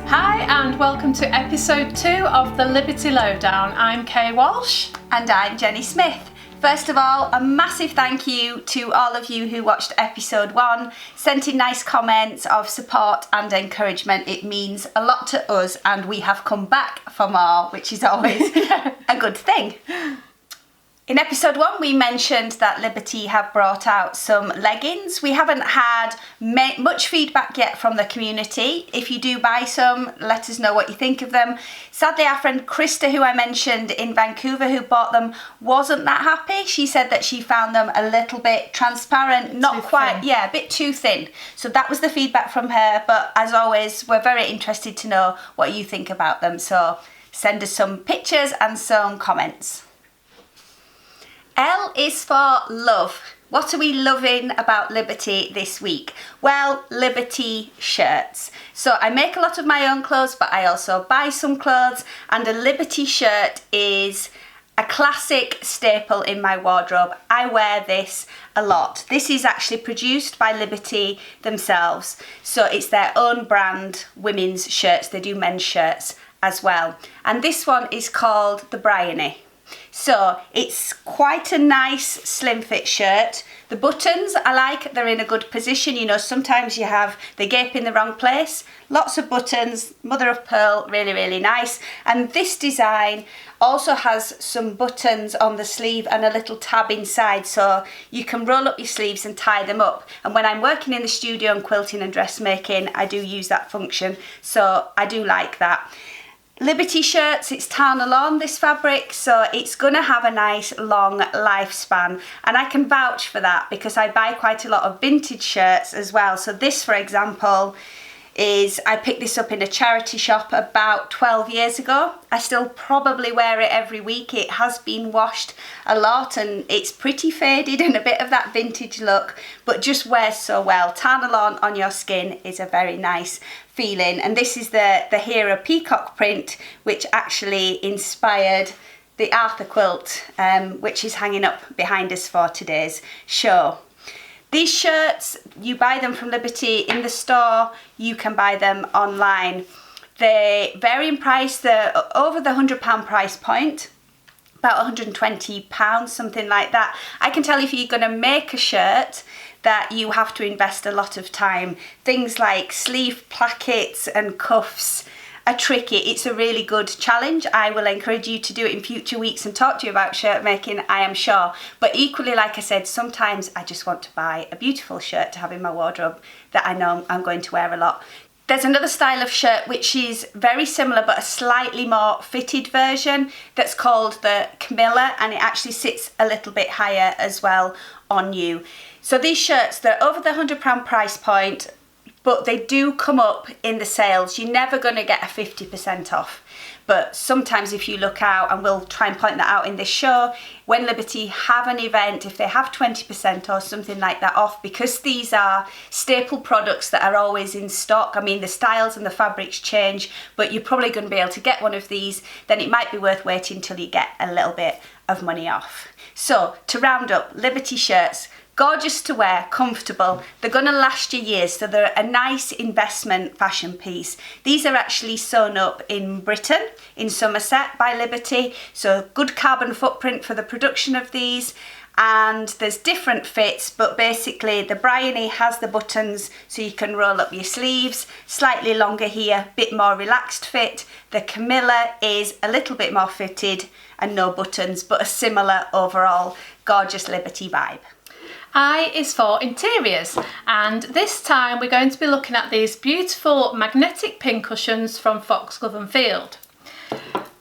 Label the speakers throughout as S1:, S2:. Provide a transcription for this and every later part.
S1: Hi and welcome to episode 2 of the Liberty Lowdown. I'm Kay Walsh.
S2: And I'm Jenni Smith. First of all, a massive thank you to all of you who watched episode 1, sent in nice comments of support and encouragement. It means a lot to us and we have come back for more, which is always a good thing. In episode 1 we mentioned that Liberty have brought out some leggings. We haven't had much feedback yet from the community. If you do buy some, let us know what you think of them. Sadly, our friend Krista, who I mentioned in Vancouver, who bought them, wasn't that happy. She said that she found them a little bit transparent, not quite, a bit too thin. So that was the feedback from her, but as always, we're very interested to know what you think about them. So send us some pictures and some comments. L is for love. What are we loving about Liberty this week? Well, Liberty shirts. So I make a lot of my own clothes, but I also buy some clothes, and a Liberty shirt is a classic staple in my wardrobe. I wear this a lot. This is actually produced by Liberty themselves. So it's their own brand women's shirts. They do men's shirts as well. And this one is called the Bryony. So it's quite a nice slim fit shirt. The buttons I like, they're in a good position. You know, sometimes you have the gape in the wrong place. Lots of buttons, mother of pearl, really, really nice. And this design also has some buttons on the sleeve and a little tab inside, so you can roll up your sleeves and tie them up. And when I'm working in the studio and quilting and dressmaking, I do use that function. So I do like that. Liberty shirts, it's Tana Lawn, this fabric, so it's gonna have a nice long lifespan, and I can vouch for that because I buy quite a lot of vintage shirts as well. So this, for example, I picked this up in a charity shop about 12 years ago. I still probably wear it every week. It has been washed a lot and it's pretty faded and a bit of that vintage look, but just wears so well. Tana Lawn on your skin is a very nice feeling. And this is the Hero peacock print, which actually inspired the Arthur quilt, which is hanging up behind us for today's show. These shirts, you buy them from Liberty in the store, you can buy them online. They vary in price, they're over the £100 price point, about £120, something like that. I can tell if you're going to make a shirt that you have to invest a lot of time. Things like sleeve plackets and cuffs are tricky. It's a really good challenge. I will encourage you to do it in future weeks and talk to you about shirt making, I am sure. But equally, like I said, sometimes I just want to buy a beautiful shirt to have in my wardrobe that I know I'm going to wear a lot. There's another style of shirt which is very similar but a slightly more fitted version that's called the Camilla, and it actually sits a little bit higher as well on you. So these shirts, they're over the £100 price point, but they do come up in the sales. You're never going to get a 50% off. But sometimes if you look out, and we'll try and point that out in this show, when Liberty have an event, if they have 20% or something like that off, because these are staple products that are always in stock, I mean the styles and the fabrics change, but you're probably going to be able to get one of these, then it might be worth waiting till you get a little bit of money off. So to round up, Liberty shirts, gorgeous to wear, comfortable, they're going to last you years, so they're a nice investment fashion piece. These are actually sewn up in Britain, in Somerset by Liberty, so good carbon footprint for the production of these, and there's different fits, but basically the Bryony has the buttons so you can roll up your sleeves, slightly longer here, bit more relaxed fit. The Camilla is a little bit more fitted and no buttons, but a similar overall gorgeous Liberty vibe.
S1: I is for interiors, and this time we're going to be looking at these beautiful magnetic pincushions from Foxglove & Field.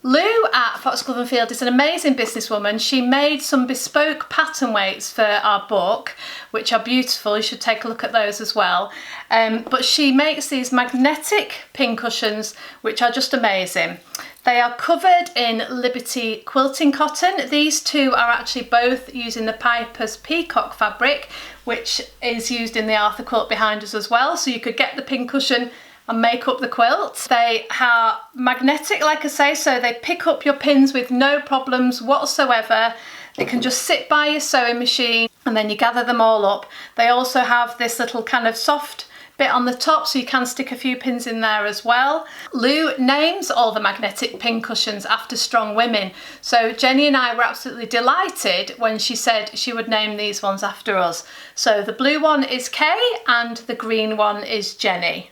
S1: Lou at Foxglove & Field is an amazing businesswoman. She made some bespoke pattern weights for our book, which are beautiful. You should take a look at those as well. But she makes these magnetic pincushions, which are just amazing. They are covered in Liberty quilting cotton. These two are actually both using the Piper's peacock fabric, which is used in the Arthur quilt behind us as well. So you could get the pincushion and make up the quilt. They are magnetic, like I say, so they pick up your pins with no problems whatsoever. They can just sit by your sewing machine and then you gather them all up. They also have this little kind of soft bit on the top so you can stick a few pins in there as well. Lou names all the magnetic pincushions after strong women, so Jenny and I were absolutely delighted when she said she would name these ones after us. So the blue one is Kay and the green one is Jenny.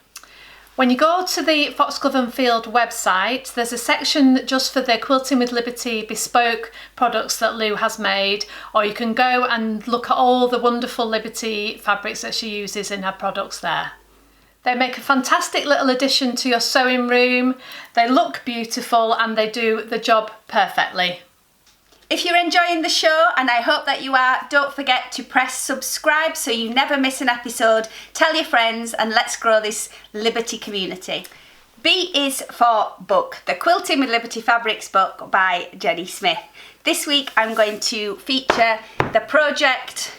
S1: When you go to the Foxglove & Field website, there's a section just for the Quilting with Liberty bespoke products that Lou has made, or you can go and look at all the wonderful Liberty fabrics that she uses in her products there. They make a fantastic little addition to your sewing room, they look beautiful and they do the job perfectly.
S2: If you're enjoying the show, and I hope that you are, don't forget to press subscribe so you never miss an episode. Tell your friends and let's grow this Liberty community. B is for book, the Quilting with Liberty Fabrics book by Jenni Smith. This week I'm going to feature the project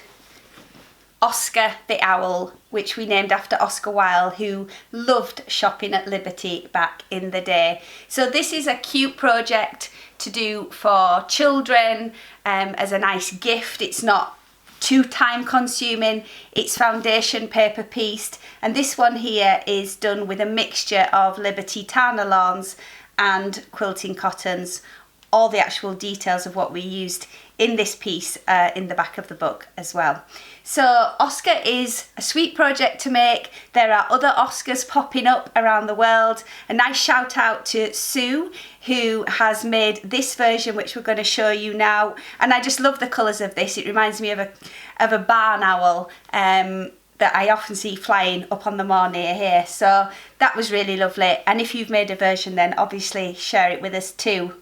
S2: Oscar the Owl, which we named after Oscar Wilde, who loved shopping at Liberty back in the day. So this is a cute project to do for children as a nice gift. It's not too time consuming, it's foundation paper pieced, and this one here is done with a mixture of Liberty Tana Lawns and quilting cottons. All the actual details of what we used in this piece in the back of the book as well. So Oscar is a sweet project to make. There are other Oscars popping up around the world. A nice shout out to Sue, who has made this version, which we're going to show you now. And I just love the colours of this. It reminds me of a barn owl that I often see flying up on the moor near here. So that was really lovely. And if you've made a version, then obviously share it with us too.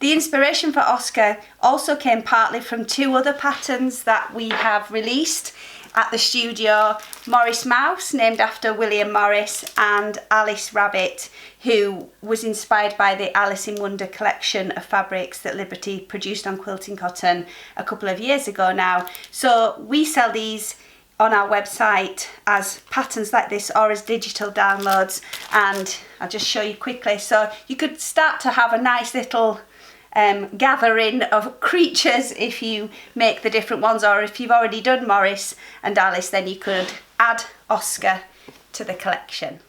S2: The inspiration for Oscar also came partly from two other patterns that we have released at the studio. Morris Mouse, named after William Morris, and Alice Rabbit, who was inspired by the Alice in Wonder collection of fabrics that Liberty produced on quilting cotton a couple of years ago now. So we sell these on our website as patterns like this or as digital downloads, and I'll just show you quickly. So you could start to have a nice little gathering of creatures if you make the different ones, or if you've already done Morris and Alice, then you could add Oscar to the collection.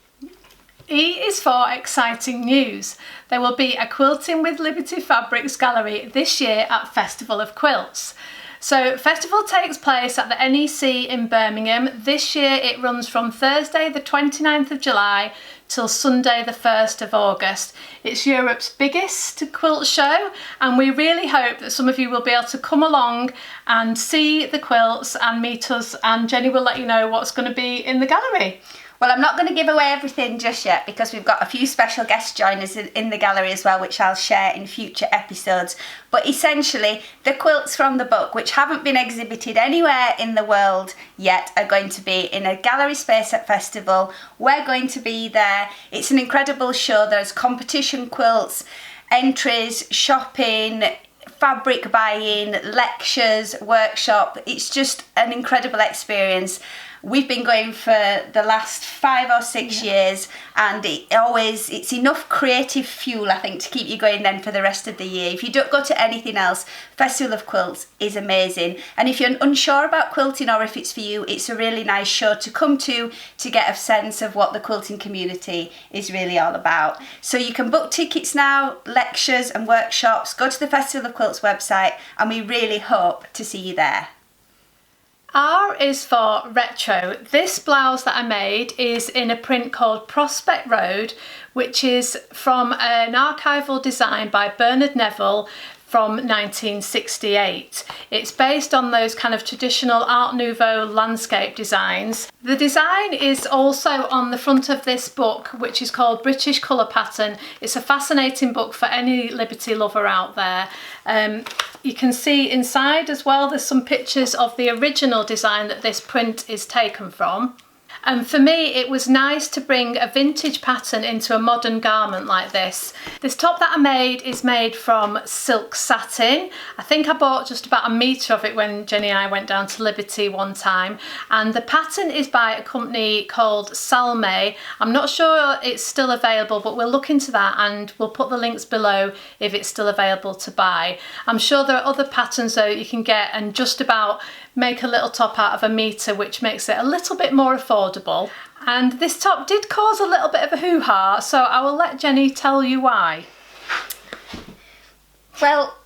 S1: E is for exciting news. There will be a Quilting with Liberty Fabrics gallery this year at Festival of Quilts. So festival takes place at the NEC in Birmingham. This year it runs from Thursday the 29th of July till Sunday the 1st of August. It's Europe's biggest quilt show, and we really hope that some of you will be able to come along and see the quilts and meet us, and Jenny will let you know what's going to be in the gallery.
S2: Well, I'm not going to give away everything just yet because we've got a few special guest joiners in the gallery as well, which I'll share in future episodes. But essentially, the quilts from the book, which haven't been exhibited anywhere in the world yet, are going to be in a gallery space at Festival. We're going to be there. It's an incredible show. There's competition quilts, entries, shopping, fabric buying, lectures, workshop. It's just an incredible experience. We've been going for the last 5 or 6 years, and it's enough creative fuel, I think, to keep you going then for the rest of the year. If you don't go to anything else, Festival of Quilts is amazing. And if you're unsure about quilting or if it's for you, it's a really nice show to come to get a sense of what the quilting community is really all about. So you can book tickets now, lectures and workshops. Go to the Festival of Quilts website, and we really hope to see you there.
S1: R is for retro. This blouse that I made is in a print called Prospect Road, which is from an archival design by Bernard Neville from 1968. It's based on those kind of traditional Art Nouveau landscape designs. The design is also on the front of this book, which is called British Colour Pattern. It's a fascinating book for any Liberty lover out there. You can see inside as well, there's some pictures of the original design that this print is taken from. And for me, it was nice to bring a vintage pattern into a modern garment like this. This top that I made is made from silk satin. I think I bought just about 1 metre of it when Jenny and I went down to Liberty one time. And the pattern is by a company called Salme. I'm not sure it's still available, but we'll look into that and we'll put the links below if it's still available to buy. I'm sure there are other patterns though you can get and just about make a little top out of 1 metre, which makes it a little bit more affordable. And this top did cause a little bit of a hoo-ha, so I will let Jenni tell you why.
S2: Well,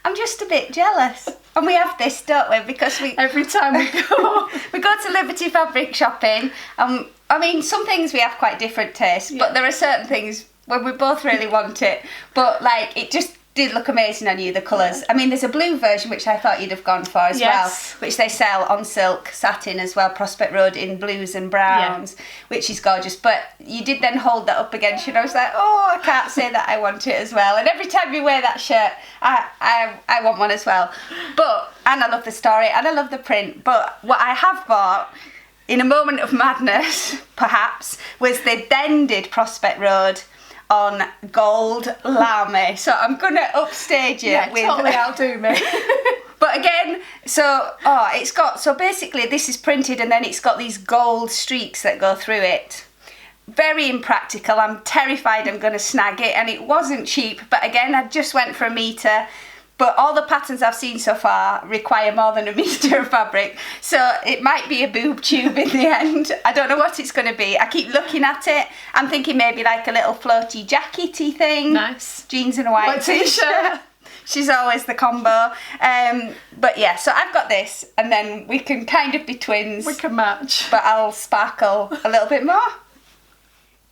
S2: I'm just a bit jealous. And we have this, don't we? Because
S1: every time we go
S2: we go to Liberty Fabric shopping. I mean, some things we have quite different tastes, but there are certain things when we both really want it. But like, it just did look amazing on you, the colours. I mean, there's a blue version which I thought you'd have gone for as well, which they sell on silk satin as well, Prospect Road, in blues and browns, which is gorgeous. But you did then hold that up against you, and I was like, oh, I can't say that I want it as well. And every time you wear that shirt, I want one as well. And I love the story and I love the print. But what I have bought, in a moment of madness, perhaps, was the Bended Prospect Road on gold lame. So I'm gonna upstage it with
S1: totally outdo me.
S2: But again, it's got, so basically this is printed and then it's got these gold streaks that go through it. Very impractical. I'm terrified I'm gonna snag it, and it wasn't cheap, but again, I just went for a metre. But all the patterns I've seen so far require more than a metre of fabric. So it might be a boob tube in the end. I don't know what it's going to be. I keep looking at it. I'm thinking maybe like a little floaty jackety thing.
S1: Nice.
S2: Jeans and a white t-shirt. She's always the combo. But yeah, so I've got this, and then we can kind of be twins.
S1: We can match.
S2: But I'll sparkle a little bit more.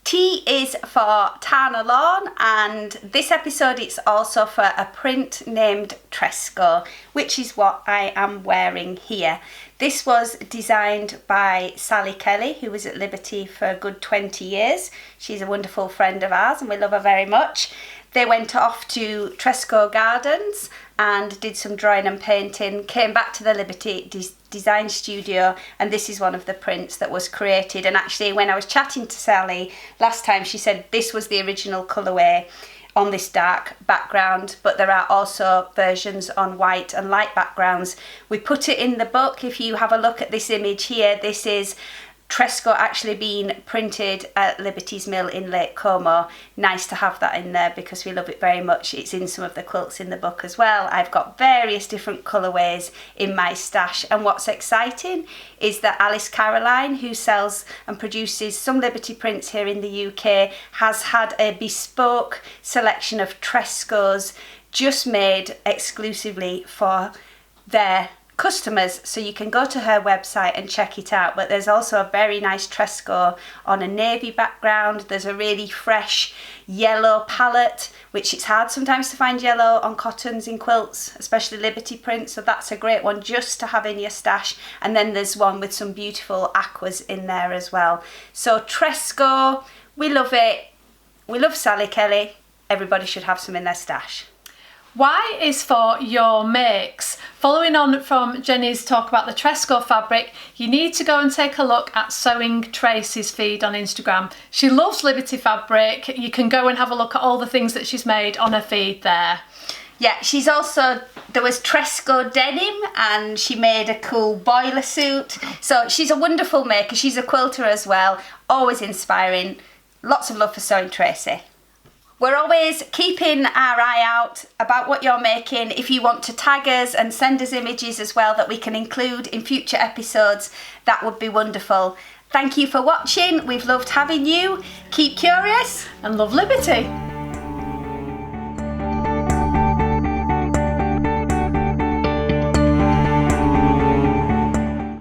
S2: T is for Tana Lawn, and this episode it's also for a print named Tresco, which is what I am wearing here. This was designed by Sally Kelly, who was at Liberty for a good 20 years. She's a wonderful friend of ours and we love her very much. They went off to Tresco Gardens and did some drawing and painting, came back to the Liberty Design Studio, and this is one of the prints that was created. And actually, when I was chatting to Sally last time, she said this was the original colourway on this dark background, but there are also versions on white and light backgrounds. We put it in the book. If you have a look at this image here, this is Tresco actually being printed at Liberty's Mill in Lake Como. Nice to have that in there because we love it very much. It's in some of the quilts in the book as well. I've got various different colourways in my stash, and what's exciting is that Alice Caroline, who sells and produces some Liberty prints here in the UK, has had a bespoke selection of Trescos just made exclusively for their customers, so you can go to her website and check it out. But there's also a very nice Tresco on a navy background. There's a really fresh yellow palette, which it's hard sometimes to find yellow on cottons in quilts, especially Liberty prints, so that's a great one just to have in your stash. And then there's one with some beautiful aquas in there as well. So Tresco, we love it. We love Sally Kelly. Everybody should have some in their stash.
S1: Y is for your makes. Following on from Jenni's talk about the Tresco fabric, you need to go and take a look at Sewing Tracy's feed on Instagram. She loves Liberty fabric. You can go and have a look at all the things that she's made on her feed there.
S2: Yeah, she's also, there was Tresco denim, and she made a cool boiler suit. So she's a wonderful maker. She's a quilter as well, always inspiring. Lots of love for Sewing Tracy. We're always keeping our eye out about what you're making. If you want to tag us and send us images as well that we can include in future episodes, that would be wonderful. Thank you for watching. We've loved having you. Keep curious
S1: and love Liberty.